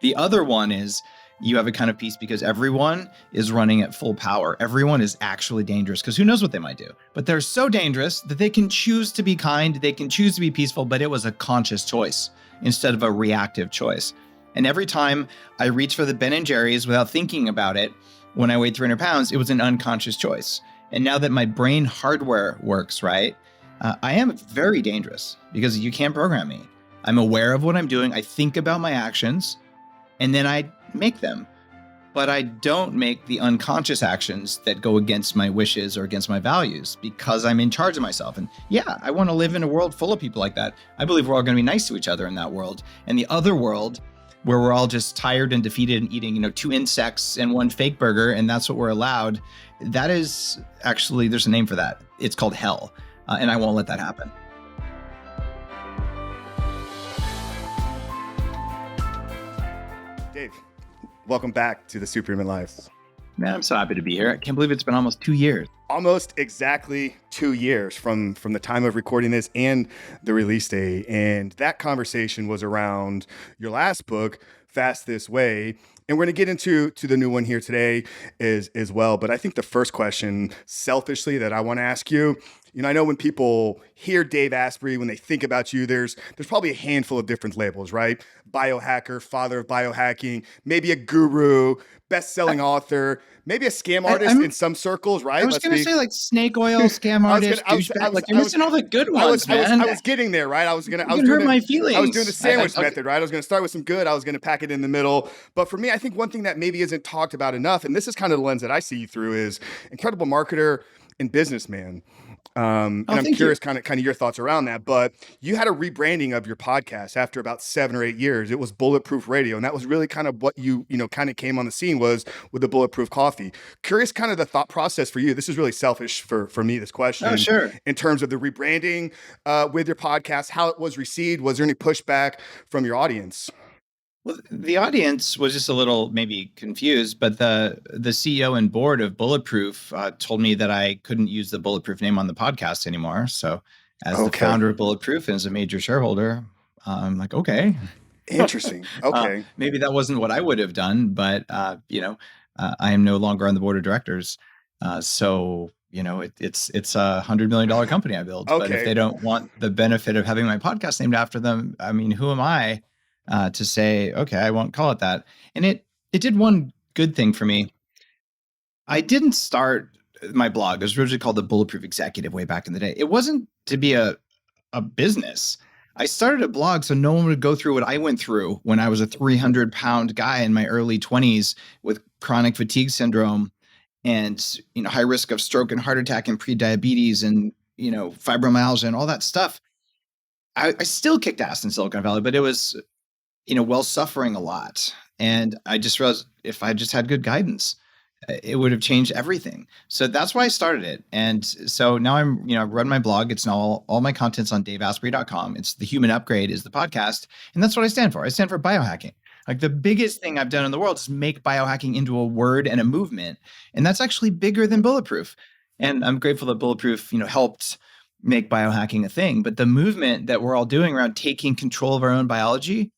The other one is you have a kind of peace because everyone is running at full power. Everyone is actually dangerous because who knows what they might do. But they're so dangerous that they can choose to be kind, they can choose to be peaceful, but it was a conscious choice instead of a reactive choice. And every time I reach for the Ben & Jerry's without thinking about it, when I weighed 300 pounds, it was an unconscious choice. And now that my brain hardware works right, I am very dangerous because you can't program me. I'm aware of what I'm doing. I think about my actions and then I make them. But I don't make the unconscious actions that go against my wishes or against my values because I'm in charge of myself. And yeah, I want to live in a world full of people like that. I believe we're all going to be nice to each other in that world. And the other world where we're all just tired and defeated and eating, 2 insects and 1 fake burger, and that's what we're allowed. That is actually, there's a name for that. It's called hell. And I won't let that happen. Dave, welcome back to the Superhuman Life. Man, I'm so happy to be here. I can't believe it's been almost 2 years. Almost exactly 2 years from the time of recording this and the release date. And that conversation was around your last book, Fast This Way. And we're going to get into the new one here today as well. But I think the first question, selfishly, that I want to ask you, I know when people hear Dave Asprey, when they think about you, there's probably a handful of different labels, right? Biohacker, father of biohacking, maybe a guru, best-selling author, maybe a scam artist in some circles, right? I was going to say like snake oil, scam artist, douchebag. Like you're missing all the good ones, man. I was getting there, right? I was doing my feelings. I was doing the sandwich method, right? I was going to start with some good. I was going to pack it in the middle. But for me, I think one thing that maybe isn't talked about enough, and this is kind of the lens that I see you through, is incredible marketer and businessman. And I'm curious kind of your thoughts around that, but you had a rebranding of your podcast after about 7 or 8 years. It was Bulletproof Radio. And that was really kind of what you kind of came on the scene was with the Bulletproof Coffee. Curious kind of the thought process for you. This is really selfish for me, this question. Oh, sure. In terms of the rebranding with your podcast, how it was received. Was there any pushback from your audience? Well, the audience was just a little maybe confused, but the CEO and board of Bulletproof told me that I couldn't use the Bulletproof name on the podcast anymore. So as the founder of Bulletproof and as a major shareholder, I'm like, okay. Interesting. Okay. Maybe that wasn't what I would have done, but, I am no longer on the board of directors. So it's a $100 million company I built. But if they don't want the benefit of having my podcast named after them, I mean, who am I? To say, okay, I won't call it that. And it did one good thing for me. I didn't start my blog. It was originally called The Bulletproof Executive way back in the day. It wasn't to be a business. I started a blog so no one would go through what I went through when I was a 300-pound guy in my early 20s with chronic fatigue syndrome and high risk of stroke and heart attack and prediabetes and fibromyalgia and all that stuff. I still kicked ass in Silicon Valley, but it was while suffering a lot. And I just realized if I just had good guidance, it would have changed everything. So that's why I started it. And so now I run my blog. It's now all my content's on daveasprey.com. It's The Human Upgrade is the podcast. And that's what I stand for. I stand for biohacking. Like the biggest thing I've done in the world is make biohacking into a word and a movement. And that's actually bigger than Bulletproof. And I'm grateful that Bulletproof, helped make biohacking a thing. But the movement that we're all doing around taking control of our own biology,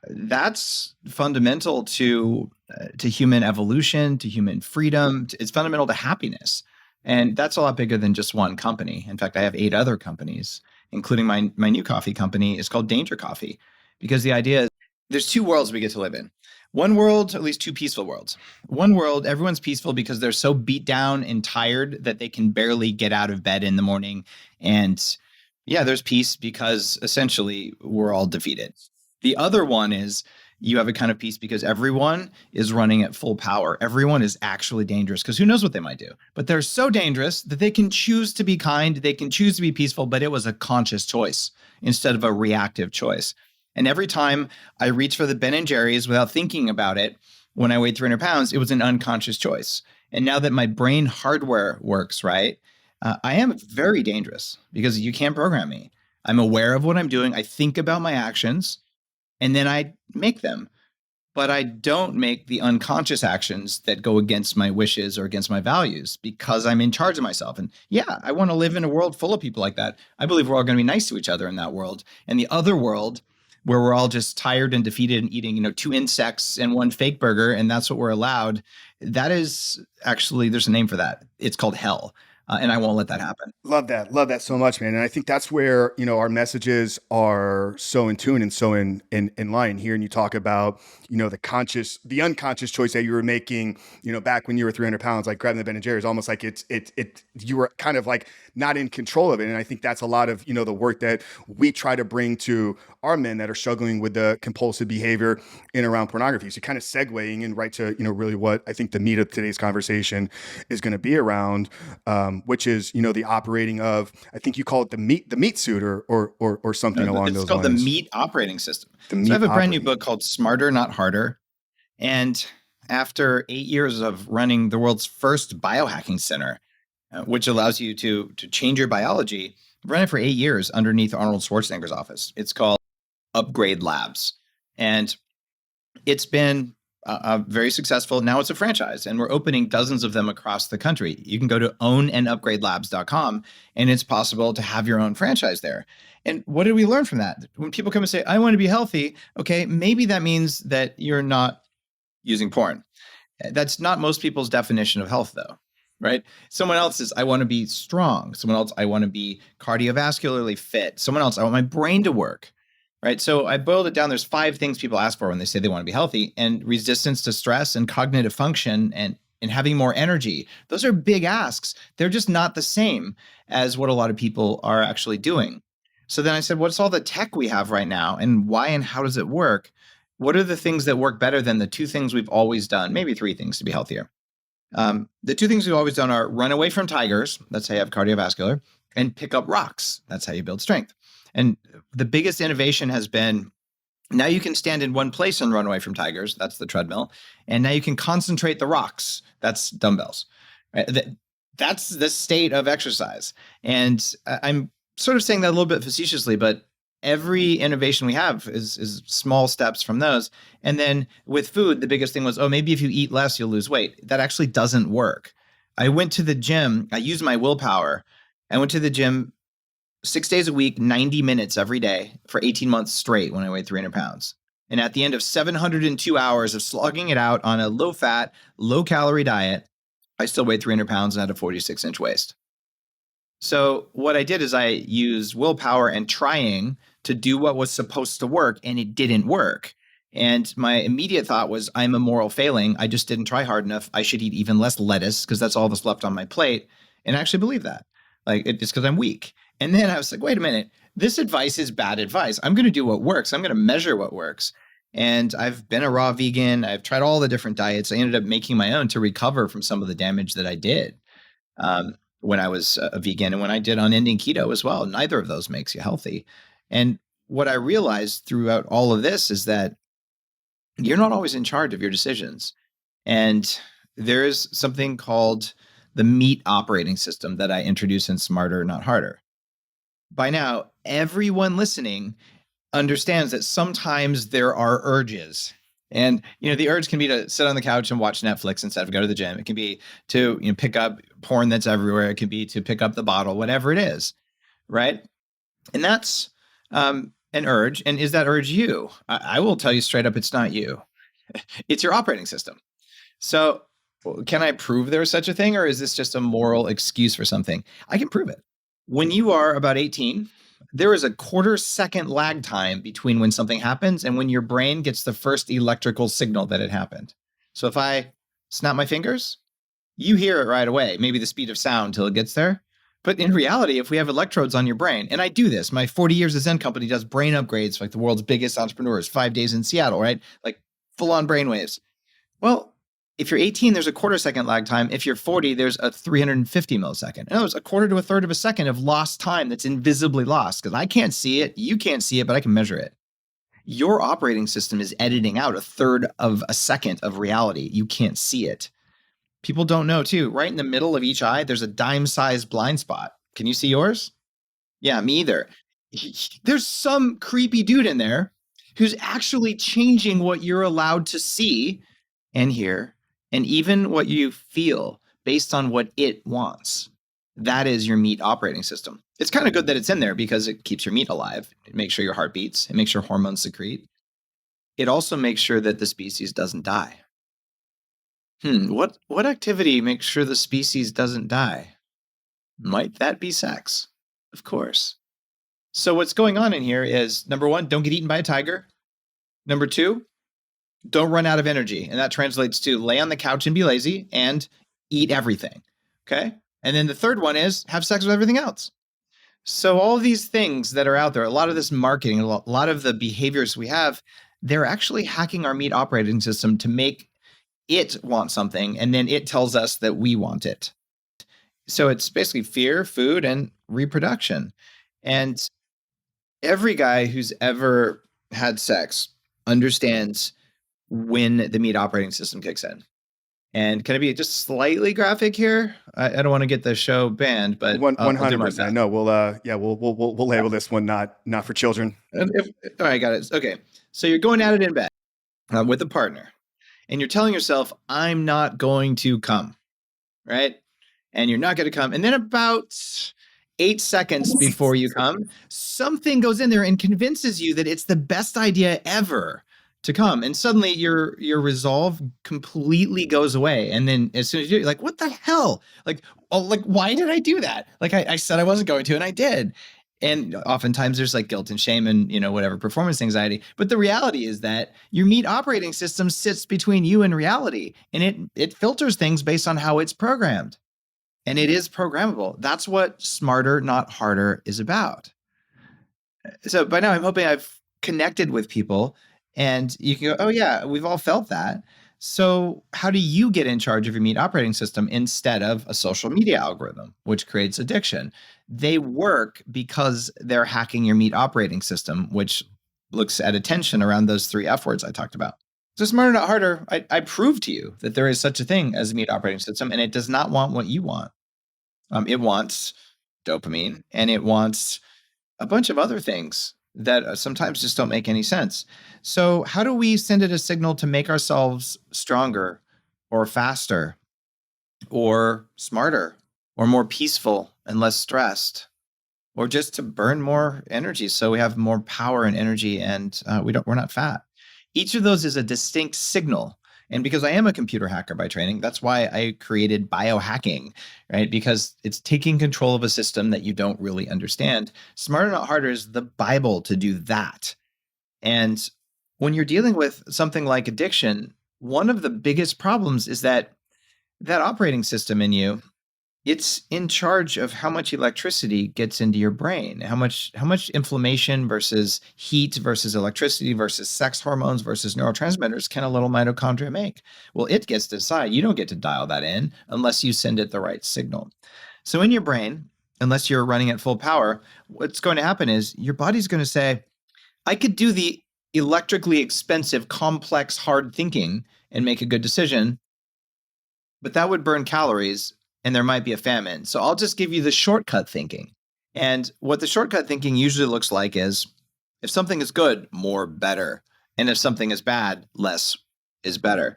that's fundamental to human evolution, to human freedom. It's fundamental to happiness. And that's a lot bigger than just one company. In fact, I have 8 other companies, including my new coffee company. It's called Danger Coffee, because the idea is there's 2 worlds we get to live in. One world, at least 2 peaceful worlds. One world, everyone's peaceful because they're so beat down and tired that they can barely get out of bed in the morning. And yeah, there's peace because essentially we're all defeated. The other one is you have a kind of peace because everyone is running at full power. Everyone is actually dangerous because who knows what they might do. But they're so dangerous that they can choose to be kind, they can choose to be peaceful, but it was a conscious choice instead of a reactive choice. And every time I reach for the Ben & Jerry's without thinking about it, when I weighed 300 pounds, it was an unconscious choice. And now that my brain hardware works right, I am very dangerous because you can't program me. I'm aware of what I'm doing. I think about my actions. And then I make them, but I don't make the unconscious actions that go against my wishes or against my values because I'm in charge of myself. And yeah, I want to live in a world full of people like that. I believe we're all going to be nice to each other in that world. And the other world where we're all just tired and defeated and eating, 2 insects and 1 fake burger, and that's what we're allowed. That is actually, there's a name for that. It's called hell. And I won't let that happen. Love that. Love that so much, man. And I think that's where, our messages are so in tune and so in line here. And you talk about, the unconscious choice that you were making, back when you were 300 pounds, like grabbing the Ben and Jerry's, almost like you were kind of like not in control of it. And I think that's a lot of, the work that we try to bring to our men that are struggling with the compulsive behavior in around pornography. So kind of segueing and right to, really what I think the meat of today's conversation is going to be around, which is, the operating of, I think you call it the meat suit or something along those lines. It's called the meat operating system. So I have a brand new book called Smarter, Not Harder. And after 8 years of running the world's first biohacking center, which allows you to change your biology, I've run it for 8 years underneath Arnold Schwarzenegger's office. It's called Upgrade Labs. And it's been very successful. Now it's a franchise, and we're opening dozens of them across the country. You can go to ownandupgradelabs.com, and it's possible to have your own franchise there. And what did we learn from that? When people come and say, I want to be healthy, okay, maybe that means that you're not using porn. That's not most people's definition of health, though, right? Someone else says, I want to be strong. Someone else, I want to be cardiovascularly fit. Someone else, I want my brain to work. Right. So I boiled it down. There's 5 things people ask for when they say they want to be healthy, and resistance to stress and cognitive function and having more energy. Those are big asks. They're just not the same as what a lot of people are actually doing. So then I said, what's all the tech we have right now, and why and how does it work? What are the things that work better than the 2 things we've always done? Maybe 3 things to be healthier. The 2 things we've always done are run away from tigers. That's how you have cardiovascular, and pick up rocks. That's how you build strength. And the biggest innovation has been, now you can stand in one place and run away from tigers. That's the treadmill. And now you can concentrate the rocks. That's dumbbells. Right? That's the state of exercise. And I'm sort of saying that a little bit facetiously, but every innovation we have is small steps from those. And then with food, the biggest thing was, maybe if you eat less, you'll lose weight. That actually doesn't work. I went to the gym. I used my willpower. I went to the gym 6 days a week, 90 minutes every day for 18 months straight when I weighed 300 pounds. And at the end of 702 hours of slogging it out on a low-fat, low-calorie diet, I still weighed 300 pounds and had a 46-inch waist. So what I did is I used willpower and trying to do what was supposed to work, and it didn't work. And my immediate thought was, I'm a moral failing. I just didn't try hard enough. I should eat even less lettuce because that's all that's left on my plate. And I actually believe that. It's because I'm weak. And then I was like, wait a minute, this advice is bad advice. I'm going to do what works. I'm going to measure what works. And I've been a raw vegan. I've tried all the different diets. I ended up making my own to recover from some of the damage that I did when I was a vegan, and when I did unending keto as well. Neither of those makes you healthy. And what I realized throughout all of this is that you're not always in charge of your decisions. And there is something called the meat operating system that I introduced in Smarter, Not Harder. By now, everyone listening understands that sometimes there are urges. And, the urge can be to sit on the couch and watch Netflix instead of go to the gym. It can be to, pick up porn that's everywhere. It can be to pick up the bottle, whatever it is, right? And that's an urge. And is that urge you? I will tell you straight up, it's not you. It's your operating system. So can I prove there's such a thing, or is this just a moral excuse for something? I can prove it. When you are about 18, there is a 1/4 second lag time between when something happens and when your brain gets the first electrical signal that it happened. So if I snap my fingers, you hear it right away, maybe the speed of sound till it gets there. But in reality, if we have electrodes on your brain, and I do this, my 40 years of Zen company does brain upgrades for the world's biggest entrepreneurs, 5 days in Seattle, right? Full on brainwaves. Well, if you're 18, there's a 1/4 second lag time. If you're 40, there's a 350 millisecond. In other words, 1/4 to 1/3 of a second of lost time that's invisibly lost, because I can't see it, you can't see it, but I can measure it. Your operating system is editing out a 1/3 of a second of reality. You can't see it. People don't know too. Right in the middle of each eye, there's a dime-sized blind spot. Can you see yours? Yeah, me either. There's some creepy dude in there who's actually changing what you're allowed to see and hear, and even what you feel based on what it wants. That is your meat operating system. It's kind of good that it's in there because it keeps your meat alive. It makes sure your heart beats. It makes sure hormones secrete. It also makes sure that the species doesn't die. What activity makes sure the species doesn't die? Might that be sex? Of course. So what's going on in here is number one, don't get eaten by a tiger. Number two, don't run out of energy. And that translates to lay on the couch and be lazy and eat everything. Okay. And then the third one is have sex with everything else. So all of these things that are out there, a lot of this marketing, a lot of the behaviors we have, they're actually hacking our meat operating system to make it want something. And then it tells us that we want it. So it's basically fear, food, and reproduction. And every guy who's ever had sex understands when the meat operating system kicks in. And can I be just slightly graphic here? I don't want to get the show banned, but One I'll do hundred my percent. best. No, we'll label this one not for children. All right, got it. Okay, so you're going at it in bed with a partner, and you're telling yourself, "I'm not going to come," right? And you're not going to come. And then about 8 seconds before you come, something goes in there and convinces you that it's the best idea ever to come. And suddenly your resolve completely goes away. And then as soon as you're like, what the hell? Like, oh, like, why did I do that? Like I said I wasn't going to, and I did. And oftentimes there's like guilt and shame and whatever performance anxiety. But the reality is that your meat operating system sits between you and reality, and it filters things based on how it's programmed. And it is programmable. That's what Smarter, Not Harder is about. So by now, I'm hoping I've connected with people and you can go, oh, yeah, we've all felt that. So, how do you get in charge of your meat operating system instead of a social media algorithm, which creates addiction? They work because they're hacking your meat operating system, which looks at attention around those three F words I talked about. So, Smarter, Not Harder, I prove to you that there is such a thing as a meat operating system, and it does not want what you want. It wants dopamine and it wants a bunch of other things that sometimes just don't make any sense. So, how do we send it a signal to make ourselves stronger or faster or smarter or more peaceful and less stressed? Or just to burn more energy so we have more power and energy and we're not fat. Each of those is a distinct signal. And because I am a computer hacker by training, that's why I created biohacking, right? Because it's taking control of a system that you don't really understand. Smarter Not Harder is the Bible to do that. And when you're dealing with something like addiction, one of the biggest problems is that that operating system in you, it's in charge of how much electricity gets into your brain, how much inflammation versus heat versus electricity versus sex hormones versus neurotransmitters can a little mitochondria make. Well, it gets to decide. You don't get to dial that in unless you send it the right signal. So in your brain, unless you're running at full power, what's going to happen is your body's going to say, I could do the electrically expensive, complex, hard thinking and make a good decision, but that would burn calories and there might be a famine. So I'll just give you the shortcut thinking. And what the shortcut thinking usually looks like is if something is good, more better. And if something is bad, less is better.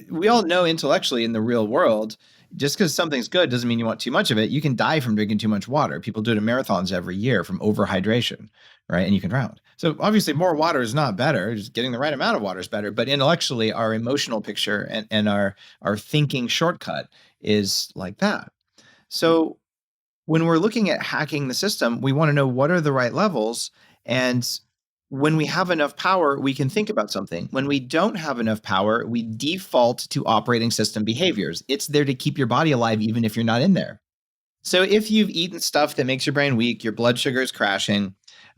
We all know intellectually in the real world, just because something's good doesn't mean you want too much of it. You can die from drinking too much water. People do it in marathons every year from overhydration, right? And you can drown. So obviously more water is not better. Just getting the right amount of water is better. But intellectually, our emotional picture and our thinking shortcut is like that. So when we're looking at hacking the system, we want to know what are the right levels. And when we have enough power, we can think about something. When we don't have enough power, we default to operating system behaviors. It's there to keep your body alive, even if you're not in there. So if you've eaten stuff that makes your brain weak, your blood sugar is crashing,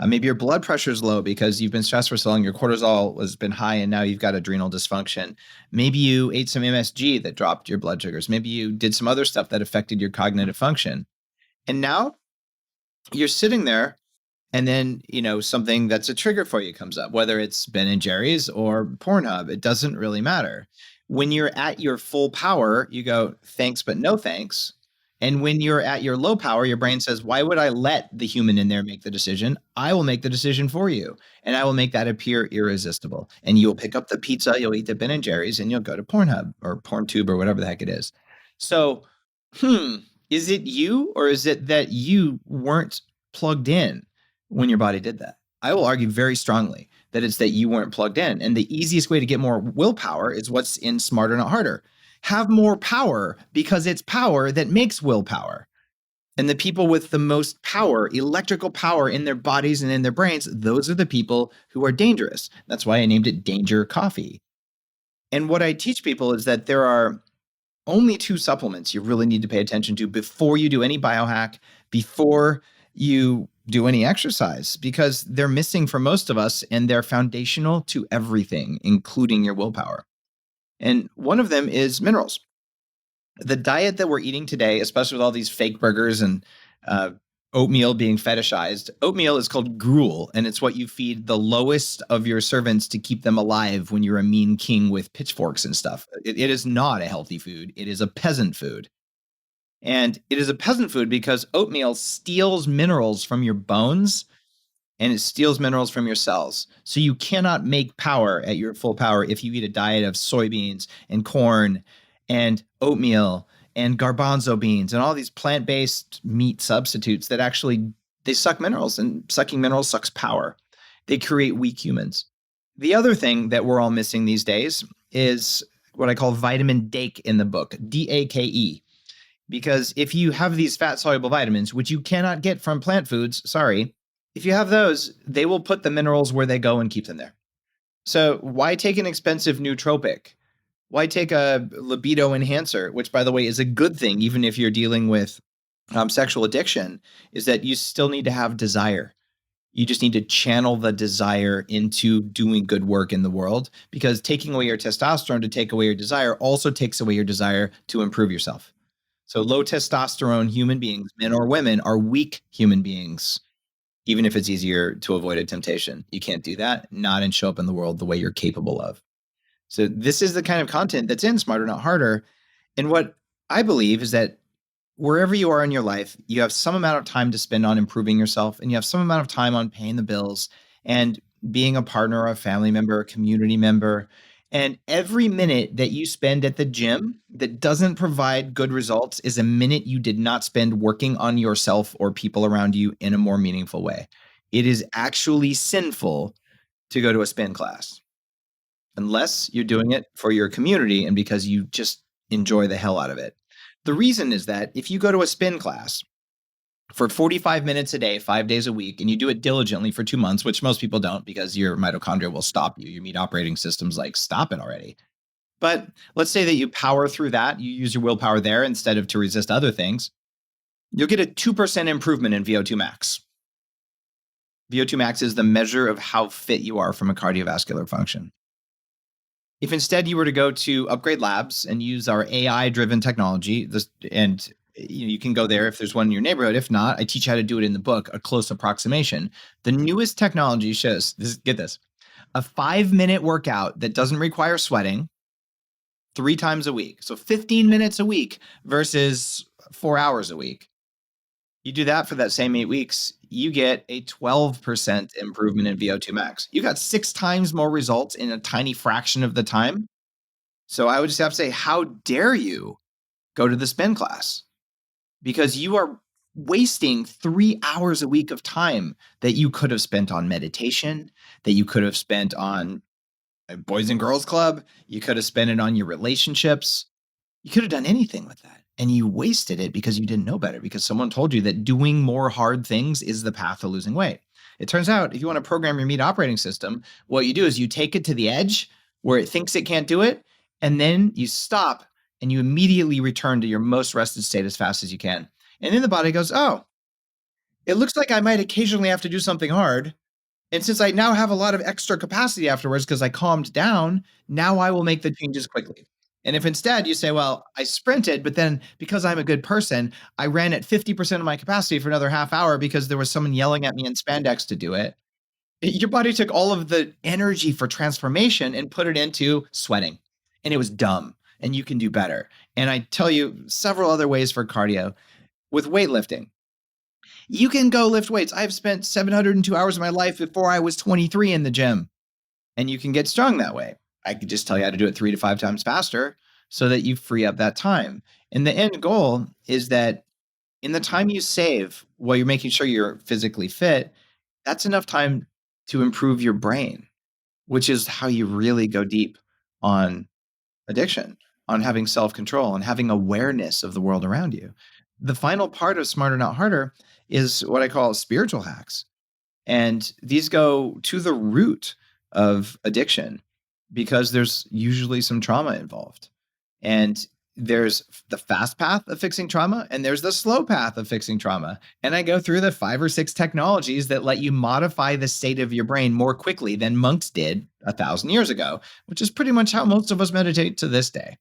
maybe your blood pressure is low because you've been stressed for so long, your cortisol has been high, and now you've got adrenal dysfunction. Maybe you ate some MSG that dropped your blood sugars. Maybe you did some other stuff that affected your cognitive function. And now you're sitting there and then, something that's a trigger for you comes up, whether it's Ben and Jerry's or Pornhub, it doesn't really matter. When you're at your full power, you go, thanks, but no thanks. And when you're at your low power, your brain says, why would I let the human in there make the decision? I will make the decision for you. And I will make that appear irresistible. And you'll pick up the pizza, you'll eat the Ben and Jerry's, and you'll go to Pornhub or PornTube or whatever the heck it is. So, Is it you, or is it that you weren't plugged in when your body did that? I will argue very strongly that it's that you weren't plugged in. And the easiest way to get more willpower is what's in Smarter Not Harder. Have more power, because it's power that makes willpower. And the people with the most power, electrical power in their bodies and in their brains, those are the people who are dangerous. That's why I named it Danger Coffee. And what I teach people is that there are only two supplements you really need to pay attention to before you do any biohack, before you do any exercise, because they're missing for most of us and they're foundational to everything, including your willpower. And one of them is minerals. The diet that we're eating today, especially with all these fake burgers and uh, oatmeal being fetishized, oatmeal is called gruel, and it's what you feed the lowest of your servants to keep them alive when you're a mean king with pitchforks and stuff. It is not a healthy food. It is a peasant food. And it is a peasant food because oatmeal steals minerals from your bones and it steals minerals from your cells. So you cannot make power at your full power if you eat a diet of soybeans and corn and oatmeal and garbanzo beans and all these plant-based meat substitutes that actually they suck minerals, and sucking minerals sucks power. They create weak humans. The other thing that we're all missing these days is what I call vitamin DAKE in the book, DAKE. Because if you have these fat soluble vitamins, which you cannot get from plant foods, sorry, if you have those, they will put the minerals where they go and keep them there. So why take an expensive nootropic? Why take a libido enhancer, which, by the way, is a good thing, even if you're dealing with sexual addiction, is that you still need to have desire. You just need to channel the desire into doing good work in the world, because taking away your testosterone to take away your desire also takes away your desire to improve yourself. So low testosterone human beings, men or women, are weak human beings, even if it's easier to avoid a temptation. You can't do that, not and show up in the world the way you're capable of. So this is the kind of content that's in Smarter Not Harder. And what I believe is that wherever you are in your life, you have some amount of time to spend on improving yourself, and you have some amount of time on paying the bills and being a partner, a family member, a community member. And every minute that you spend at the gym that doesn't provide good results is a minute you did not spend working on yourself or people around you in a more meaningful way. It is actually sinful to go to a spin class, unless you're doing it for your community and because you just enjoy the hell out of it. The reason is that if you go to a spin class for 45 minutes a day, 5 days a week, and you do it diligently for 2 months, which most people don't because your mitochondria will stop you. Your meat operating system's like, stop it already. But let's say that you power through that, you use your willpower there instead of to resist other things, you'll get a 2% improvement in VO2 max. VO2 max is the measure of how fit you are from a cardiovascular function. If instead you were to go to Upgrade Labs and use our AI-driven technology, and you can go there if there's one in your neighborhood. If not, I teach how to do it in the book, a close approximation. The newest technology shows, get this, a 5-minute workout that doesn't require sweating 3 times a week. So 15 minutes a week versus 4 hours a week. You do that for that same 8 weeks, you get a 12% improvement in VO2 max. You got 6 times more results in a tiny fraction of the time. So I would just have to say, how dare you go to the spin class? Because you are wasting 3 hours a week of time that you could have spent on meditation, that you could have spent on a Boys and Girls Club, you could have spent it on your relationships. You could have done anything with that. And you wasted it because you didn't know better, because someone told you that doing more hard things is the path to losing weight. It turns out if you want to program your meat operating system, what you do is you take it to the edge where it thinks it can't do it, and then you stop and you immediately return to your most rested state as fast as you can. And then the body goes, oh, it looks like I might occasionally have to do something hard. And since I now have a lot of extra capacity afterwards because I calmed down, now I will make the changes quickly. And if instead you say, well, I sprinted, but then because I'm a good person, I ran at 50% of my capacity for another half hour because there was someone yelling at me in spandex to do it, your body took all of the energy for transformation and put it into sweating. And it was dumb. And you can do better. And I tell you several other ways for cardio. With weightlifting, you can go lift weights. I've spent 702 hours of my life before I was 23 in the gym. And you can get strong that way. I could just tell you how to do it 3 to 5 times faster so that you free up that time. And the end goal is that In the time you save while you're making sure you're physically fit, that's enough time to improve your brain, which is how you really go deep on addiction, on having self-control and having awareness of the world around you. The final part of Smarter Not Harder is what I call spiritual hacks. And these go to the root of addiction because there's usually some trauma involved. And there's the fast path of fixing trauma and there's the slow path of fixing trauma. And I go through the 5 or 6 technologies that let you modify the state of your brain more quickly than monks did 1,000 years ago, which is pretty much how most of us meditate to this day.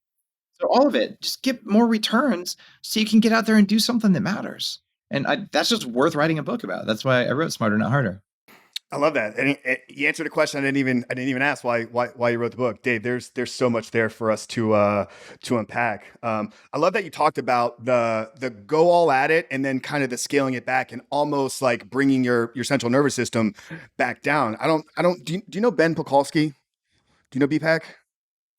So all of it, just get more returns so you can get out there and do something that matters. And that's just worth writing a book about. That's why I wrote Smarter Not Harder. I love that, and you answered a question I didn't even ask why you wrote the book, Dave. There's so much there for us to unpack. I love that you talked about the go all at it, and then kind of the scaling it back, and almost like bringing your central nervous system back down. I don't. Do you know Ben Pakulski? Do you know BPAC?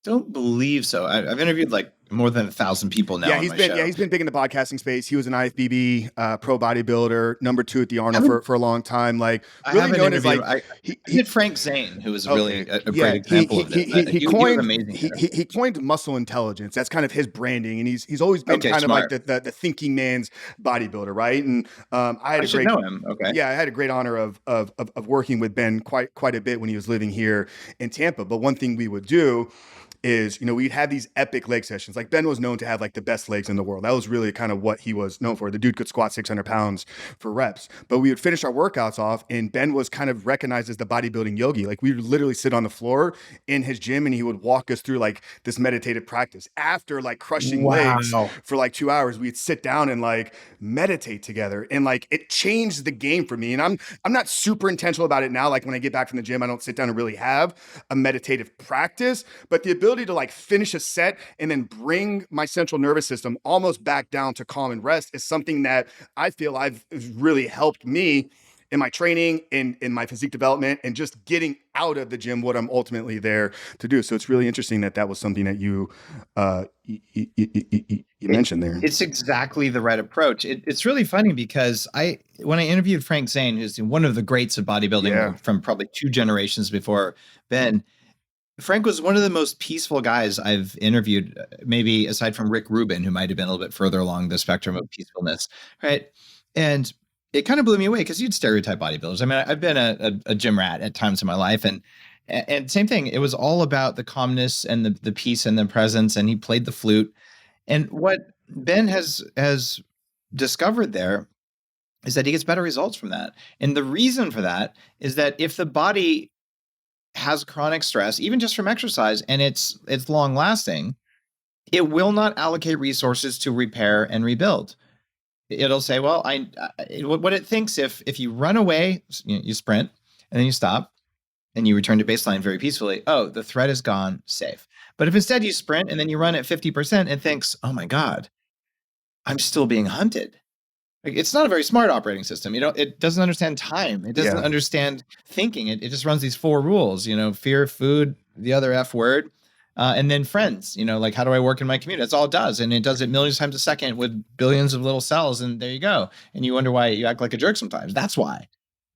Don't believe so. I've interviewed like more than 1,000 people now. He's been big in the podcasting space. He was an IFBB pro bodybuilder, number 2 at the Arnold for a long time. Like really known as like he did Frank Zane, who was really a great example of this. He coined amazing. He coined muscle intelligence. That's kind of his branding, and he's always been kind smart. of like the thinking man's bodybuilder, right? And I should know him. Okay, yeah, I had a great honor of working with Ben quite a bit when he was living here in Tampa. But one thing we would do is, we'd have these epic leg sessions. Like Ben was known to have like the best legs in the world. That was really kind of what he was known for. The dude could squat 600 pounds for reps. But we would finish our workouts off, and Ben was kind of recognized as the bodybuilding yogi. Like we would literally sit on the floor in his gym, and he would walk us through like this meditative practice. After like crushing legs for like 2 hours, we'd sit down and like meditate together. And like it changed the game for me. And I'm not super intentional about it now. Like when I get back from the gym, I don't sit down and really have a meditative practice, but the ability to like finish a set and then bring my central nervous system almost back down to calm and rest is something that I feel I've really helped me in my training, in my physique development, and just getting out of the gym what I'm ultimately there to do. So it's really interesting that was something that you mentioned there. It's exactly the right approach. It's really funny because when I interviewed Frank Zane, who's one of the greats of bodybuilding from probably 2 generations before Ben, Frank was one of the most peaceful guys I've interviewed, maybe aside from Rick Rubin, who might have been a little bit further along the spectrum of peacefulness, right? And it kind of blew me away because you'd stereotype bodybuilders. I mean, I've been a gym rat at times in my life, and same thing. It was all about the calmness and the peace and the presence, and he played the flute. And what Ben has discovered there is that he gets better results from that. And the reason for that is that if the body has chronic stress, even just from exercise, and it's long lasting, it will not allocate resources to repair and rebuild. It'll say, well, what it thinks if you run away, you sprint and then you stop and you return to baseline very peacefully. Oh, the threat is gone, safe. But if instead you sprint and then you run at 50%, it thinks, oh my God, I'm still being hunted. It's not a very smart operating system. It doesn't understand time. It doesn't understand thinking. It just runs these 4 rules, fear, food, the other F word, and then friends, like how do I work in my community? That's all it does. And it does it millions of times a second with billions of little cells. And there you go. And you wonder why you act like a jerk sometimes. That's why.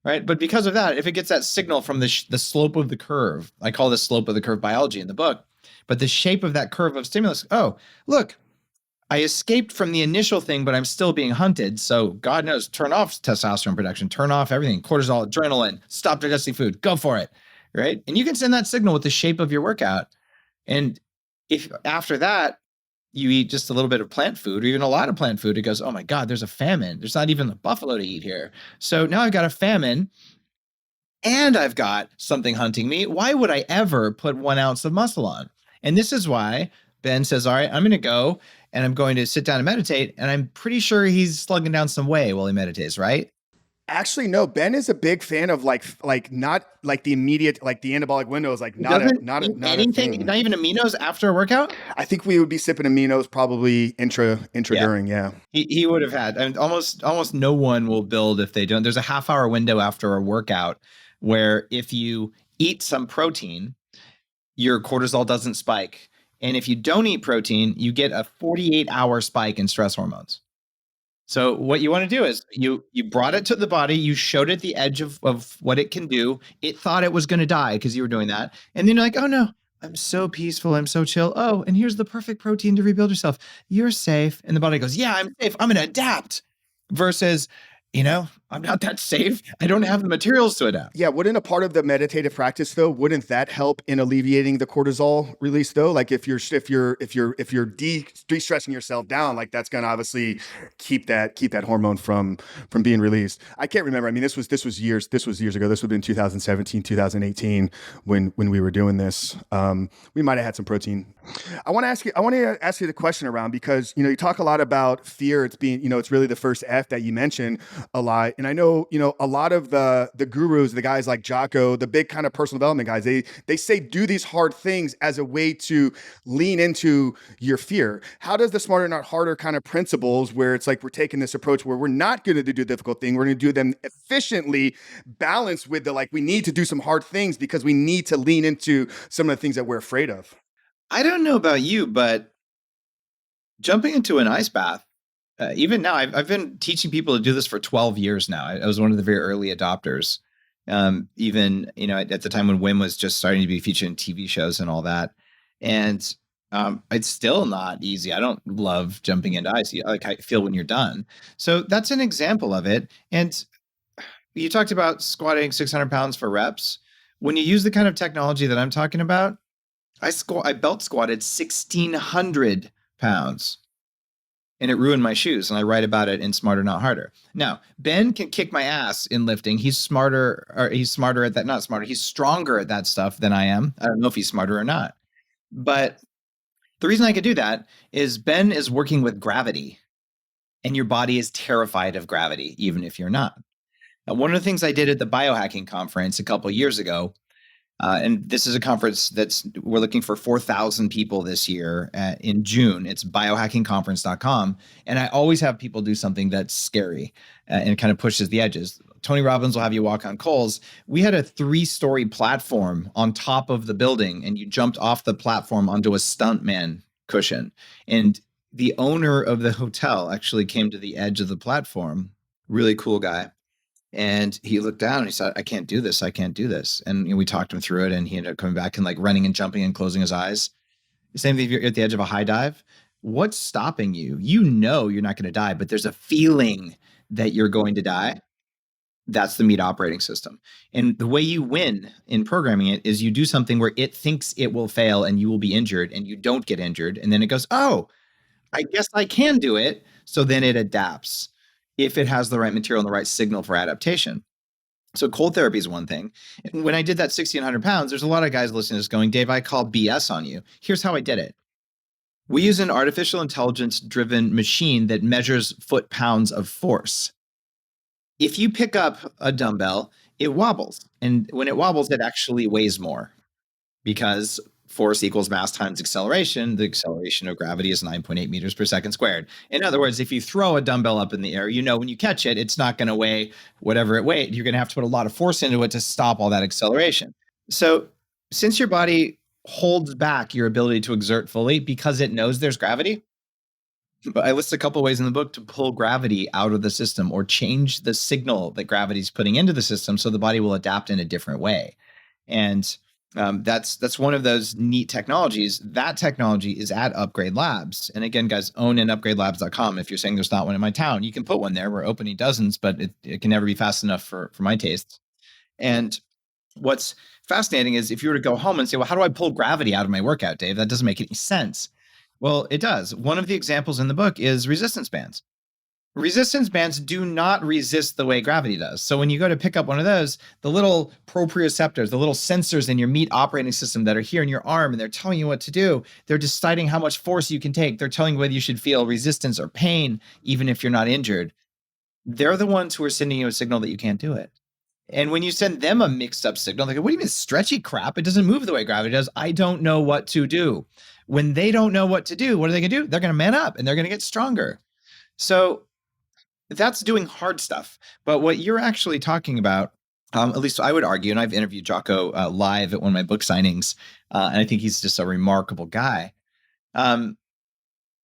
Right. But because of that, if it gets that signal from the slope of the curve, I call this slope of the curve biology in the book, but the shape of that curve of stimulus. Oh, look, I escaped from the initial thing, but I'm still being hunted. So God knows, turn off testosterone production, turn off everything, cortisol, adrenaline, stop digesting food, go for it, right? And you can send that signal with the shape of your workout. And if after that, you eat just a little bit of plant food or even a lot of plant food, it goes, oh my God, there's a famine. There's not even a buffalo to eat here. So now I've got a famine and I've got something hunting me. Why would I ever put 1 ounce of muscle on? And this is why Ben says, all right, I'm going to go and I'm going to sit down and meditate. And I'm pretty sure he's slugging down some whey while he meditates, right? Actually, no. Ben is a big fan of like not like the immediate, like the anabolic window is like not anything, not even aminos after a workout. I think we would be sipping aminos probably intra during. Yeah, he would have had. I mean, almost no one will build if they don't. There's a half-hour window after a workout where if you eat some protein, your cortisol doesn't spike. And if you don't eat protein, you get a 48-hour spike in stress hormones. So what you want to do is you brought it to the body, you showed it the edge of what it can do. It thought it was going to die because you were doing that. And then you're like, oh no, I'm so peaceful, I'm so chill. Oh, and here's the perfect protein to rebuild yourself. You're safe. And the body goes, yeah, I'm safe. I'm going to adapt. Versus, I'm not that safe. I don't have the materials to adapt. Yeah, wouldn't a part of the meditative practice though, wouldn't that help in alleviating the cortisol release though? Like if you're de-stressing yourself down, like that's going to obviously keep that hormone from being released. I can't remember. I mean, this was years ago. This would have been 2017, 2018 when we were doing this. We might have had some protein. I want to ask you the question around, because you talk a lot about fear. It's being, it's really the first F that you mentioned a lot. And I know, a lot of the gurus, the guys like Jocko, the big kind of personal development guys, they say do these hard things as a way to lean into your fear. How does the Smarter Not Harder kind of principles, where it's like we're taking this approach where we're not going to do the difficult thing, we're going to do them efficiently, balanced with the like we need to do some hard things because we need to lean into some of the things that we're afraid of? I don't know about you, but jumping into an ice bath, even now, I've been teaching people to do this for 12 years now. I was one of the very early adopters. Even, at the time when Wim was just starting to be featured in TV shows and all that. And it's still not easy. I don't love jumping into ice. Like I feel when you're done. So that's an example of it. And you talked about squatting 600 pounds for reps. When you use the kind of technology that I'm talking about, I belt squatted 1,600 pounds. And it ruined my shoes. And I write about it in Smarter Not Harder. Now, Ben can kick my ass in lifting. He's smarter at that. Not smarter. He's stronger at that stuff than I am. I don't know if he's smarter or not. But the reason I could do that is Ben is working with gravity, and your body is terrified of gravity, even if you're not. Now, one of the things I did at the biohacking conference a couple of years ago, and this is a conference we're looking for 4,000 people this year in June. It's biohackingconference.com. And I always have people do something that's scary and kind of pushes the edges. Tony Robbins will have you walk on coals. We had a 3-story platform on top of the building, and you jumped off the platform onto a stuntman cushion. And the owner of the hotel actually came to the edge of the platform. Really cool guy. And he looked down and he said, I can't do this. I can't do this. And we talked him through it, and he ended up coming back and like running and jumping and closing his eyes. Same thing if you're at the edge of a high dive. What's stopping you? You're not going to die, but there's a feeling that you're going to die. That's the meat operating system. And the way you win in programming it is you do something where it thinks it will fail and you will be injured, and you don't get injured. And then it goes, oh, I guess I can do it. So then it adapts if it has the right material and the right signal for adaptation. So cold therapy is one thing. And when I did that 1,600 pounds, there's a lot of guys listening to this going, Dave, I call BS on you. Here's how I did it. We use an artificial intelligence driven machine that measures foot pounds of force. If you pick up a dumbbell, it wobbles. And when it wobbles, it actually weighs more, because force equals mass times acceleration. The acceleration of gravity is 9.8 meters per second squared. In other words, if you throw a dumbbell up in the air, when you catch it, it's not going to weigh whatever it weighed. You're going to have to put a lot of force into it to stop all that acceleration. So since your body holds back your ability to exert fully because it knows there's gravity, but I list a couple ways in the book to pull gravity out of the system or change the signal that gravity's putting into the system so the body will adapt in a different way. And that's one of those neat technologies. That technology is at Upgrade Labs. And again, guys, own in upgradelabs.com. If you're saying there's not one in my town, you can put one there. We're opening dozens, but it can never be fast enough for my tastes. And what's fascinating is if you were to go home and say, well, how do I pull gravity out of my workout, Dave? That doesn't make any sense. Well, it does. One of the examples in the book is resistance bands. Resistance bands do not resist the way gravity does. So when you go to pick up one of those, the little proprioceptors, the little sensors in your meat operating system that are here in your arm, and they're telling you what to do, they're deciding how much force you can take. They're telling you whether you should feel resistance or pain, even if you're not injured. They're the ones who are sending you a signal that you can't do it. And when you send them a mixed up signal, they go, what do you mean stretchy crap? It doesn't move the way gravity does. I don't know what to do. When they don't know what to do, what are they going to do? They're going to man up and they're going to get stronger. So that's doing hard stuff. But what you're actually talking about, at least I would argue, and I've interviewed Jocko live at one of my book signings, and I think he's just a remarkable guy.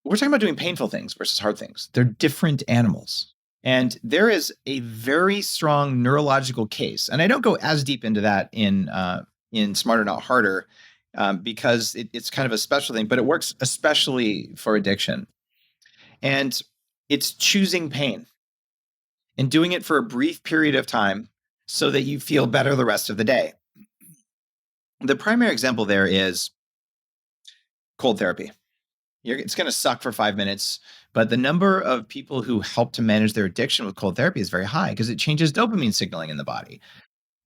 we're talking about doing painful things versus hard things. They're different animals. And there is a very strong neurological case. And I don't go as deep into that in Smarter Not Harder, because it's kind of a special thing, but it works especially for addiction. And it's choosing pain and doing it for a brief period of time so that you feel better the rest of the day. The primary example there is cold therapy. It's going to suck for 5 minutes, but the number of people who help to manage their addiction with cold therapy is very high because it changes dopamine signaling in the body.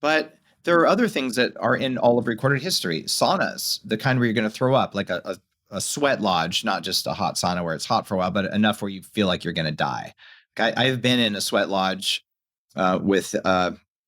But there are other things that are in all of recorded history. Saunas, the kind where you're going to throw up, like a sweat lodge, not just a hot sauna where it's hot for a while, but enough where you feel like you're going to die. I've been in a sweat lodge with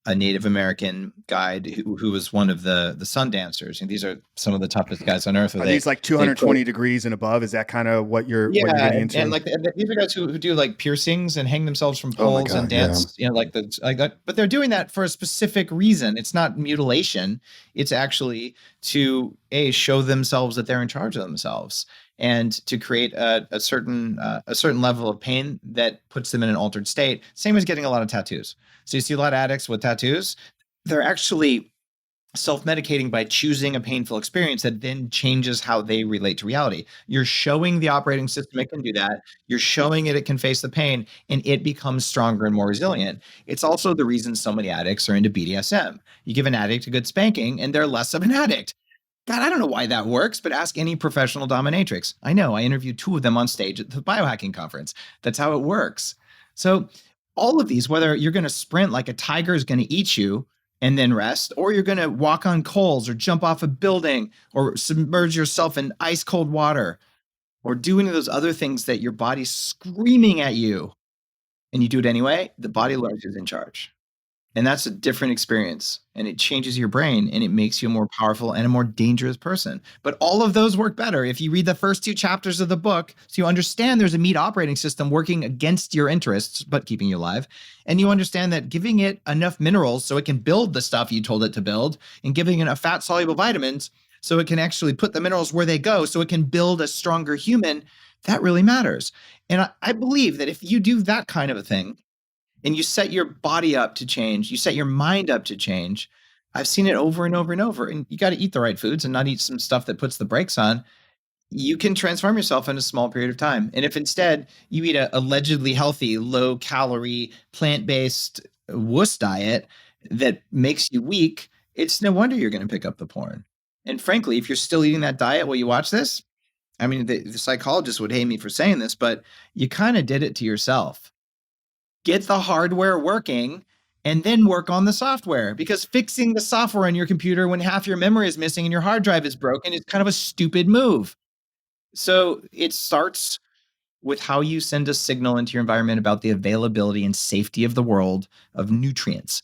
a Native American guide who was one of the sun dancers. And these are some of the toughest guys on earth. Are these like 220 degrees and above? Is that kind of what you're getting into? And like these are guys who do like piercings and hang themselves from poles and dance, like that. But they're doing that for a specific reason. It's not mutilation. It's actually to show themselves that they're in charge of themselves, and to create a certain level of pain that puts them in an altered state. Same as getting a lot of tattoos. So you see a lot of addicts with tattoos. They're actually self-medicating by choosing a painful experience that then changes how they relate to reality. You're showing the operating system it can do that. You're showing it can face the pain, and it becomes stronger and more resilient. It's also the reason so many addicts are into BDSM. You give an addict a good spanking, and they're less of an addict. God, I don't know why that works, but ask any professional dominatrix. I know, I interviewed 2 of them on stage at the biohacking conference. That's how it works. So all of these, whether you're going to sprint like a tiger is going to eat you and then rest, or you're going to walk on coals or jump off a building or submerge yourself in ice cold water, or do any of those other things that your body's screaming at you and you do it anyway, the body learns who's in charge. And that's a different experience, and it changes your brain, and it makes you a more powerful and a more dangerous person. But all of those work better if you read the first 2 chapters of the book, so you understand there's a meat operating system working against your interests, but keeping you alive. And you understand that giving it enough minerals so it can build the stuff you told it to build, and giving it enough fat soluble vitamins so it can actually put the minerals where they go, so it can build a stronger human, that really matters. And I believe that if you do that kind of a thing, and you set your body up to change, you set your mind up to change. I've seen it over and over and over. And you got to eat the right foods and not eat some stuff that puts the brakes on. You can transform yourself in a small period of time. And if instead you eat a allegedly healthy, low calorie, plant-based wuss diet that makes you weak, it's no wonder you're going to pick up the porn. And frankly, if you're still eating that diet while you watch this, I mean, the psychologist would hate me for saying this, but you kind of did it to yourself. Get the hardware working and then work on the software, because fixing the software on your computer when half your memory is missing and your hard drive is broken is kind of a stupid move. So it starts with how you send a signal into your environment about the availability and safety of the world of nutrients.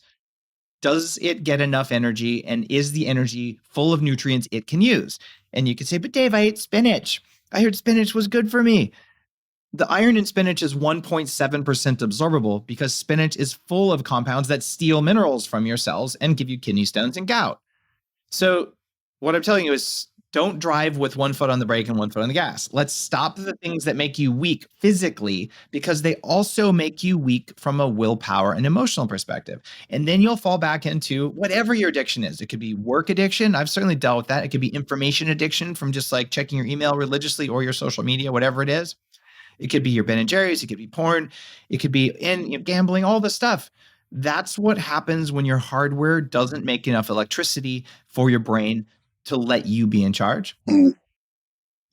Does it get enough energy, and is the energy full of nutrients it can use? And you can say, but Dave, I ate spinach. I heard spinach was good for me. The iron in spinach is 1.7% absorbable because spinach is full of compounds that steal minerals from your cells and give you kidney stones and gout. So what I'm telling you is, don't drive with 1 foot on the brake and 1 foot on the gas. Let's stop the things that make you weak physically, because they also make you weak from a willpower and emotional perspective. And then you'll fall back into whatever your addiction is. It could be work addiction. I've certainly dealt with that. It could be information addiction from just like checking your email religiously, or your social media, whatever it is. It could be your Ben and Jerry's. It could be porn. It could be gambling, all this stuff. That's what happens when your hardware doesn't make enough electricity for your brain to let you be in charge.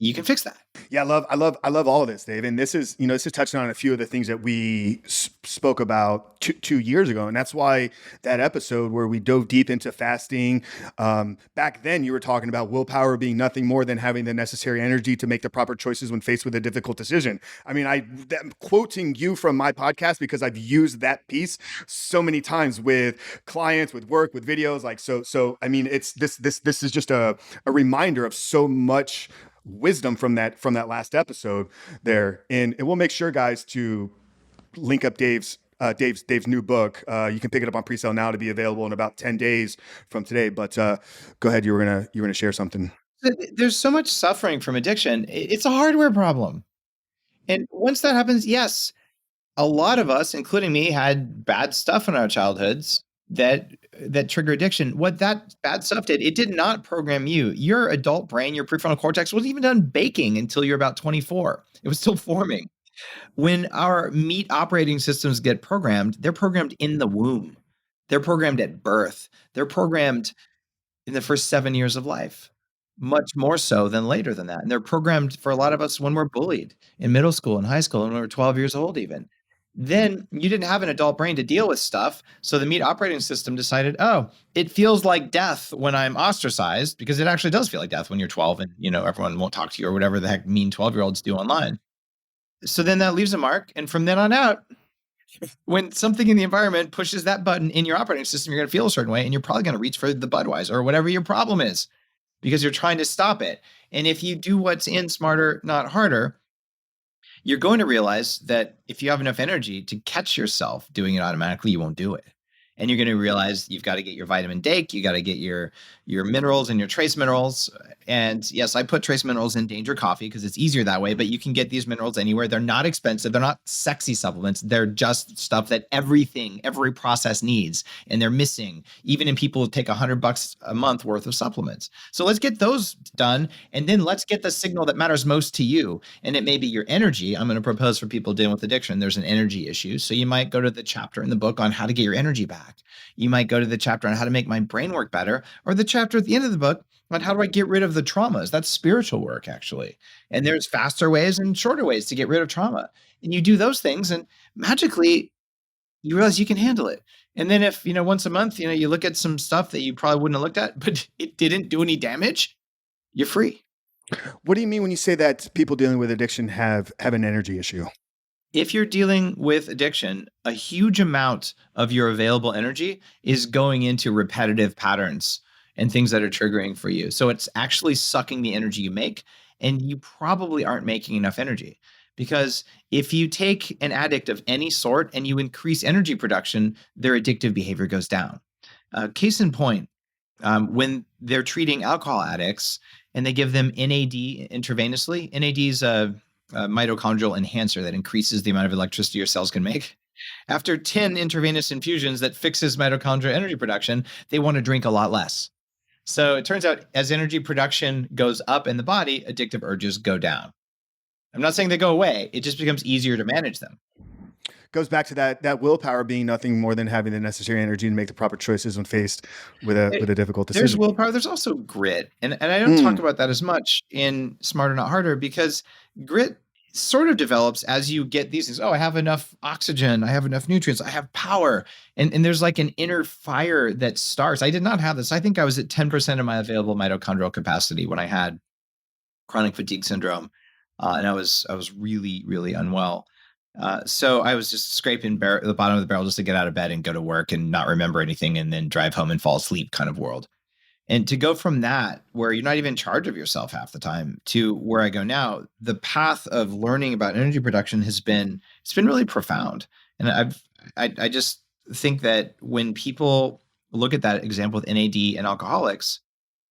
You can fix that. Yeah, I love all of this, Dave. And this is touching on a few of the things that we spoke about 2 years ago. And that's why that episode where we dove deep into fasting, back then you were talking about willpower being nothing more than having the necessary energy to make the proper choices when faced with a difficult decision. I mean, I'm quoting you from my podcast because I've used that piece so many times with clients, with work, with videos. Like, so I mean, it's this is just a reminder of so much wisdom from that last episode there. And we'll make sure, guys, to link up Dave's new book. You can pick it up on pre-sale now to be available in about 10 days from today. But go ahead, you were gonna share something. There's so much suffering from addiction. It's a hardware problem. And once that happens, yes, a lot of us, including me, had bad stuff in our childhoods that trigger addiction. What that bad stuff did, it did not program you. Your adult brain, your prefrontal cortex wasn't even done baking until you're about 24. It was still forming. When our meat operating systems get programmed, they're programmed in the womb. They're programmed at birth. They're programmed in the first 7 years of life, much more so than later than that. And they're programmed for a lot of us when we're bullied in middle school and high school, and when we're 12 years old even. Then you didn't have an adult brain to deal with stuff. So the meat operating system decided, oh, it feels like death when I'm ostracized, because it actually does feel like death when you're 12 and everyone won't talk to you or whatever the heck mean 12-year-olds do online. So then that leaves a mark. And from then on out, when something in the environment pushes that button in your operating system, you're going to feel a certain way, and you're probably going to reach for the Budweiser or whatever your problem is, because you're trying to stop it. And if you do what's in Smarter, Not Harder, you're going to realize that if you have enough energy to catch yourself doing it automatically, you won't do it. And you're going to realize you've got to get your vitamin D, you got to get your minerals and your trace minerals. And yes, I put trace minerals in Danger Coffee because it's easier that way, but you can get these minerals anywhere. They're not expensive. They're not sexy supplements. They're just stuff that every process needs, and they're missing even in people who take $100 a month worth of supplements. So let's get those done, and then let's get the signal that matters most to you. And it may be your energy. I'm going to propose for people dealing with addiction, there's an energy issue. So you might go to the chapter in the book on how to get your energy back. You might go to the chapter on how to make my brain work better, or the chapter at the end of the book on how do I get rid of the traumas. That's spiritual work, actually. And there's faster ways and shorter ways to get rid of trauma. And you do those things, and magically you realize you can handle it. And then if, once a month, you look at some stuff that you probably wouldn't have looked at, but it didn't do any damage, you're free. What do you mean when you say that people dealing with addiction have an energy issue? If you're dealing with addiction, a huge amount of your available energy is going into repetitive patterns and things that are triggering for you. So it's actually sucking the energy you make, and you probably aren't making enough energy. Because if you take an addict of any sort and you increase energy production, their addictive behavior goes down. Case in point, when they're treating alcohol addicts and they give them NAD intravenously, NAD is a mitochondrial enhancer that increases the amount of electricity your cells can make. After 10 intravenous infusions that fixes mitochondrial energy production, they want to drink a lot less. So it turns out as energy production goes up in the body, addictive urges go down. I'm not saying they go away. It just becomes easier to manage them. Goes back to that willpower being nothing more than having the necessary energy to make the proper choices when faced with a difficult decision. There's willpower. There's also grit. And I don't talk about that as much in Smarter, Not Harder, because grit sort of develops as you get these things. Oh, I have enough oxygen. I have enough nutrients. I have power. And there's like an inner fire that starts. I did not have this. I think I was at 10% of my available mitochondrial capacity when I had chronic fatigue syndrome. And I was really, really unwell. So I was just scraping the bottom of the barrel just to get out of bed and go to work and not remember anything and then drive home and fall asleep kind of world. And to go from that, where you're not even in charge of yourself half the time, to where I go now, the path of learning about energy production it's been really profound. And I just think that when people look at that example with NAD and alcoholics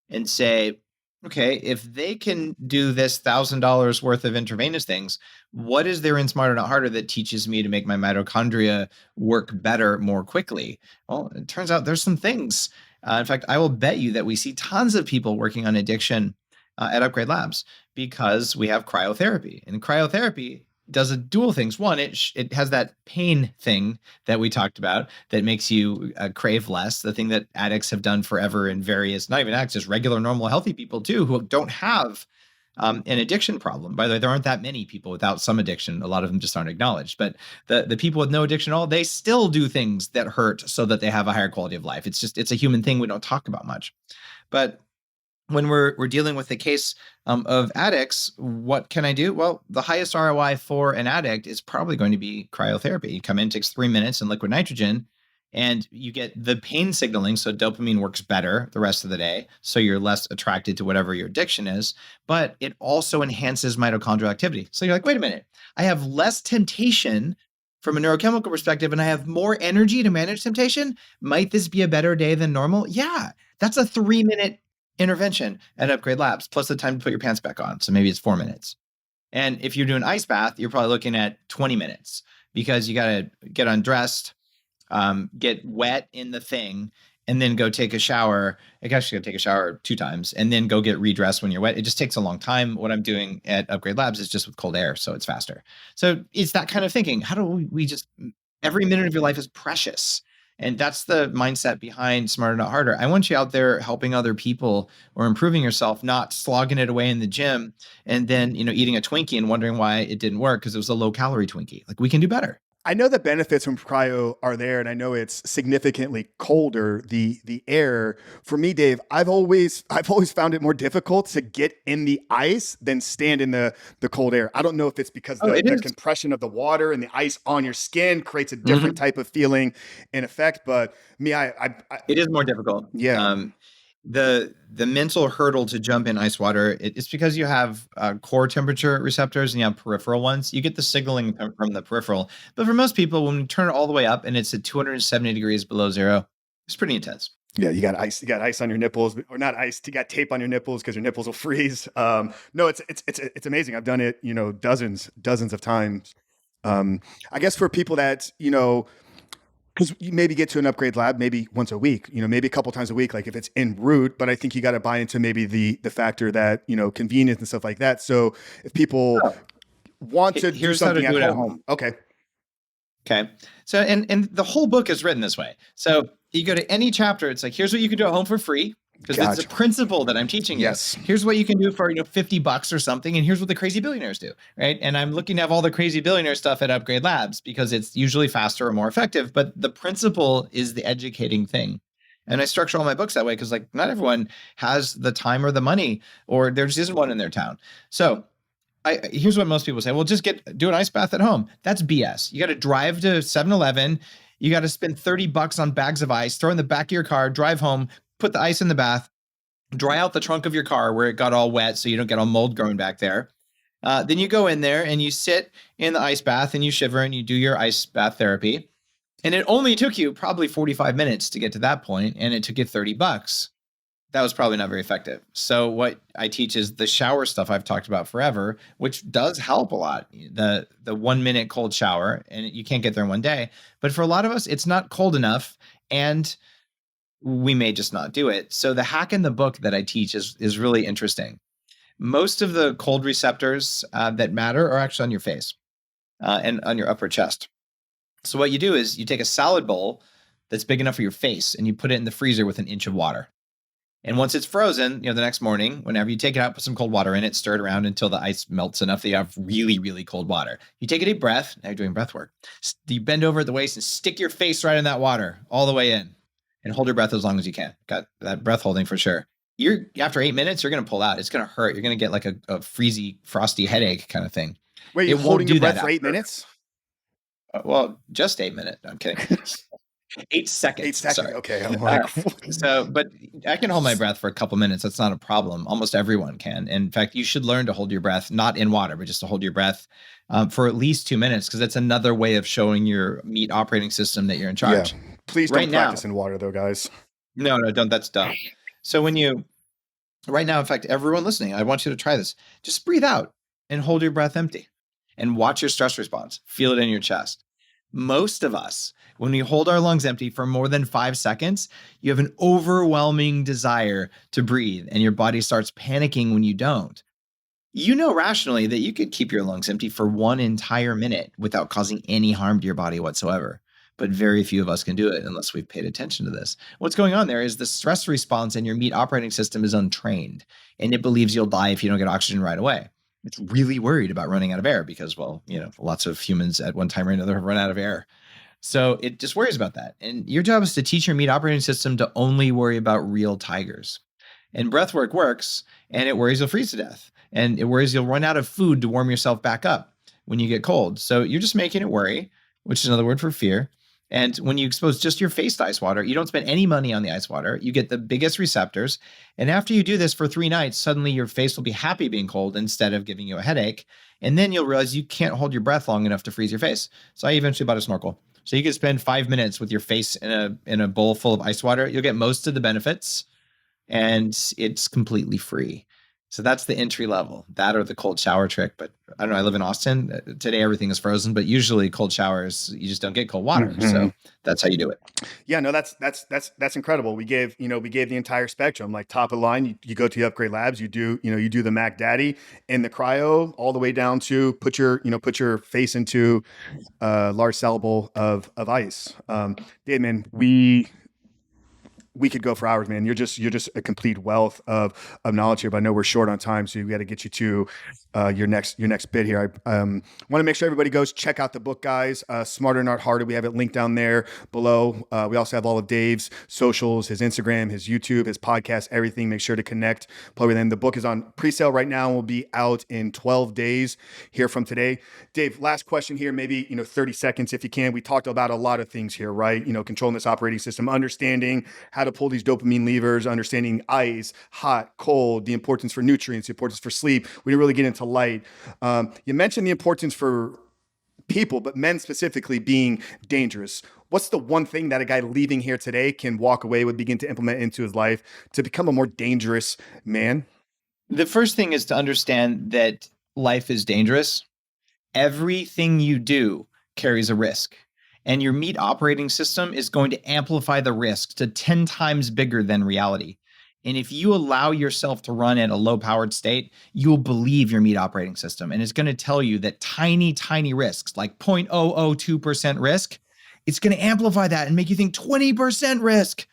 and say, okay, if they can do this $1,000 worth of intravenous things, what is there in Smarter Not Harder that teaches me to make my mitochondria work better more quickly? Well, it turns out there's some things. In fact, I will bet you that we see tons of people working on addiction at Upgrade Labs because we have cryotherapy. And cryotherapy does a dual things. One, it has that pain thing that we talked about that makes you crave less, the thing that addicts have done forever in various, not even addicts, just regular, normal, healthy people too, who don't have an addiction problem. By the way, there aren't that many people without some addiction. A lot of them just aren't acknowledged. But the people with no addiction at all, they still do things that hurt so that they have a higher quality of life. It's a human thing we don't talk about much. But when we're dealing with the case of addicts, what can I do? Well, the highest ROI for an addict is probably going to be cryotherapy. You come in, takes 3 minutes in liquid nitrogen, and you get the pain signaling. So dopamine works better the rest of the day. So you're less attracted to whatever your addiction is, but it also enhances mitochondrial activity. So you're like, wait a minute, I have less temptation from a neurochemical perspective, and I have more energy to manage temptation. Might this be a better day than normal? Yeah, that's a 3-minute intervention at Upgrade Labs, plus the time to put your pants back on. So maybe it's 4 minutes. And if you're doing ice bath, you're probably looking at 20 minutes because you got to get undressed, get wet in the thing, and then go take a shower. I guess you got to take a shower 2 times and then go get redressed when you're wet. It just takes a long time. What I'm doing at Upgrade Labs is just with cold air, so it's faster. So it's that kind of thinking. How do we just, every minute of your life is precious. And that's the mindset behind Smarter Not Harder. I want you out there helping other people or improving yourself, not slogging it away in the gym and then, eating a Twinkie and wondering why it didn't work because it was a low calorie Twinkie. Like, we can do better. I know the benefits from cryo are there, and I know it's significantly colder, the air. For me, Dave, I've always found it more difficult to get in the ice than stand in the cold air. I don't know if it's because the compression of the water and the ice on your skin creates a different type of feeling and effect. But me, I it is more difficult. Yeah. The mental hurdle to jump in ice water, it's because you have core temperature receptors and you have peripheral ones. You get the signaling from the peripheral. But for most people, when we turn it all the way up and it's at 270 degrees below zero, it's pretty intense. Yeah, you got ice. You got ice on your nipples, or not ice. You got tape on your nipples because your nipples will freeze. No, it's amazing. I've done it, dozens of times. I guess for people that because you maybe get to an Upgrade Lab maybe once a week, maybe a couple times a week, like if it's en route. But I think you got to buy into maybe the factor that convenience and stuff like that. So if people want to do something at home, okay. So and the whole book is written this way. So you go to any chapter, it's like, here's what you can do at home for free. Because it's a principle that I'm teaching you. Yes. Here's what you can do for $50 or something, and here's what the crazy billionaires do, right? And I'm looking to have all the crazy billionaire stuff at Upgrade Labs because it's usually faster or more effective. But the principle is the educating thing. And I structure all my books that way because, like, not everyone has the time or the money, or there just isn't one in their town. So here's what most people say: well, just do an ice bath at home. That's BS. You got to drive to 7-Eleven. You got to spend $30 on bags of ice, throw in the back of your car, drive home, put the ice in the bath, dry out the trunk of your car where it got all wet so you don't get all mold growing back there. Then you go in there and you sit in the ice bath and you shiver and you do your ice bath therapy. And it only took you probably 45 minutes to get to that point, and it took you $30. That was probably not very effective. So what I teach is the shower stuff I've talked about forever, which does help a lot. The 1 minute cold shower, and you can't get there in one day. But for a lot of us, it's not cold enough, and we may just not do it. So the hack in the book that I teach is really interesting. Most of the cold receptors that matter are actually on your face and on your upper chest. So what you do is you take a salad bowl that's big enough for your face and you put it in the freezer with an inch of water. And once it's frozen, the next morning, whenever you take it out, put some cold water in it, stir it around until the ice melts enough that you have really, really cold water. You take a deep breath. Now you're doing breath work. You bend over at the waist and stick your face right in that water all the way in and hold your breath as long as you can. Got that breath holding for sure. After 8 minutes, you're going to pull out. It's going to hurt. You're going to get like a freezy, frosty headache kind of thing. Wait, you're holding your breath for 8 minutes? Well, just 8 minutes. I'm kidding. 8 seconds. 8 seconds. Sorry. Okay. I'm like, but I can hold my breath for a couple minutes. That's not a problem. Almost everyone can. In fact, you should learn to hold your breath, not in water, but just to hold your breath for at least 2 minutes, because that's another way of showing your meat operating system that you're in charge. Yeah. Please don't practice in water, though, guys. No, don't. That's dumb. So right now, in fact, everyone listening, I want you to try this. Just breathe out and hold your breath empty and watch your stress response. Feel it in your chest. Most of us, when we hold our lungs empty for more than 5 seconds, you have an overwhelming desire to breathe, and your body starts panicking when you don't. You know rationally that you could keep your lungs empty for 1 entire minute without causing any harm to your body whatsoever. But very few of us can do it unless we've paid attention to this. What's going on there is the stress response in your meat operating system is untrained, and it believes you'll die if you don't get oxygen right away. It's really worried about running out of air because, lots of humans at one time or another have run out of air. So it just worries about that. And your job is to teach your meat operating system to only worry about real tigers. And breath work works, and it worries you'll freeze to death. And it worries you'll run out of food to warm yourself back up when you get cold. So you're just making it worry, which is another word for fear. And when you expose just your face to ice water, you don't spend any money on the ice water. You get the biggest receptors. And after you do this for 3 nights, suddenly your face will be happy being cold instead of giving you a headache. And then you'll realize you can't hold your breath long enough to freeze your face. So I eventually bought a snorkel. So you could spend 5 minutes with your face in a bowl full of ice water. You'll get most of the benefits, and it's completely free. So that's the entry level, that or the cold shower trick. But I don't know. I live in Austin. Today, everything is frozen, but usually cold showers, you just don't get cold water. Mm-hmm. So that's how you do it. Yeah, no, that's incredible. We gave the entire spectrum, like top of the line. You go to the Upgrade Labs, you do the Mac Daddy and the cryo, all the way down to put your face into a large salable of ice. Dave, man, we could go for hours, man. You're just a complete wealth of knowledge here. But I know we're short on time, so we got to get you to your next bit here. I want to make sure everybody goes check out the book, guys. Smarter, Not Harder. We have it linked down there below. We also have all of Dave's socials, his Instagram, his YouTube, his podcast, everything. Make sure to connect, play with him. The book is on pre-sale right now and will be out in 12 days here from today. Dave, last question here, maybe 30 seconds if you can. We talked about a lot of things here, right? Controlling this operating system, understanding how to pull these dopamine levers, understanding ice, hot, cold, the importance for nutrients, the importance for sleep. We didn't really get into light. You mentioned the importance for people, but men specifically being dangerous. What's the one thing that a guy leaving here today can walk away with, begin to implement into his life to become a more dangerous man? The first thing is to understand that life is dangerous. Everything you do carries a risk. And your meat operating system is going to amplify the risk to 10 times bigger than reality. And if you allow yourself to run at a low powered state, you'll believe your meat operating system. And it's going to tell you that tiny, tiny risks, like 0.002% risk, it's going to amplify that and make you think 20% risk.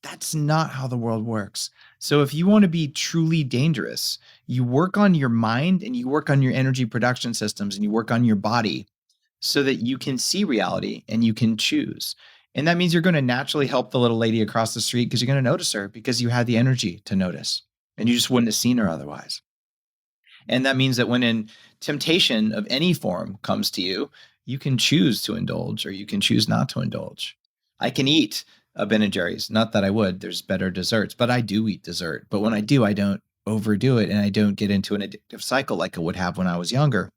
That's not how the world works. So if you want to be truly dangerous, you work on your mind and you work on your energy production systems and you work on your body so that you can see reality and you can choose. And that means you're going to naturally help the little lady across the street because you're going to notice her because you had the energy to notice and you just wouldn't have seen her otherwise. And that means that when in temptation of any form comes to you, you can choose to indulge or you can choose not to indulge. I can eat a Ben & Jerry's. Not that I would, there's better desserts, but I do eat dessert. But when I do, I don't overdo it and I don't get into an addictive cycle like I would have when I was younger.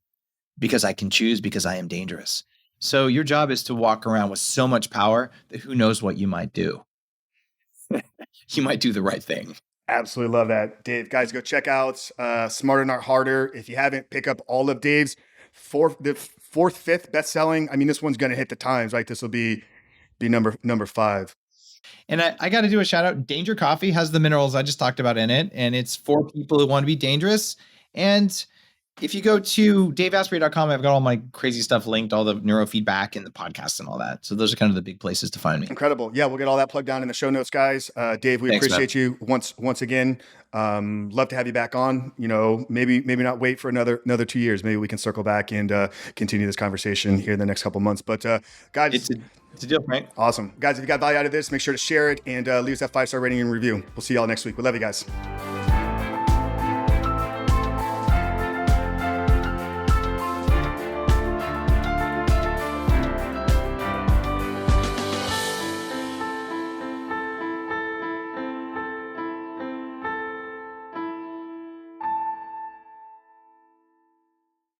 Because I can choose, because I am dangerous. So your job is to walk around with so much power that who knows what you might do. You might do the right thing. Absolutely love that. Dave, guys, go check out Smarter, Not Harder. If you haven't, pick up all of Dave's fifth best-selling. I mean, this one's going to hit the Times, right? This will be number 5. And I got to do a shout out. Danger Coffee has the minerals I just talked about in it. And it's for people who want to be dangerous. And if you go to daveasprey.com, I've got all my crazy stuff linked, all the neurofeedback and the podcast and all that. So those are kind of the big places to find me. Incredible. Yeah, we'll get all that plugged down in the show notes, guys. Dave, Thanks, appreciate you once again. Love to have you back on. Maybe not wait for another 2 years. Maybe we can circle back and continue this conversation here in the next couple of months. But guys, it's a deal, Frank. Awesome. Guys, if you got value out of this, make sure to share it and leave us that 5-star rating and review. We'll see y'all next week. We love you guys.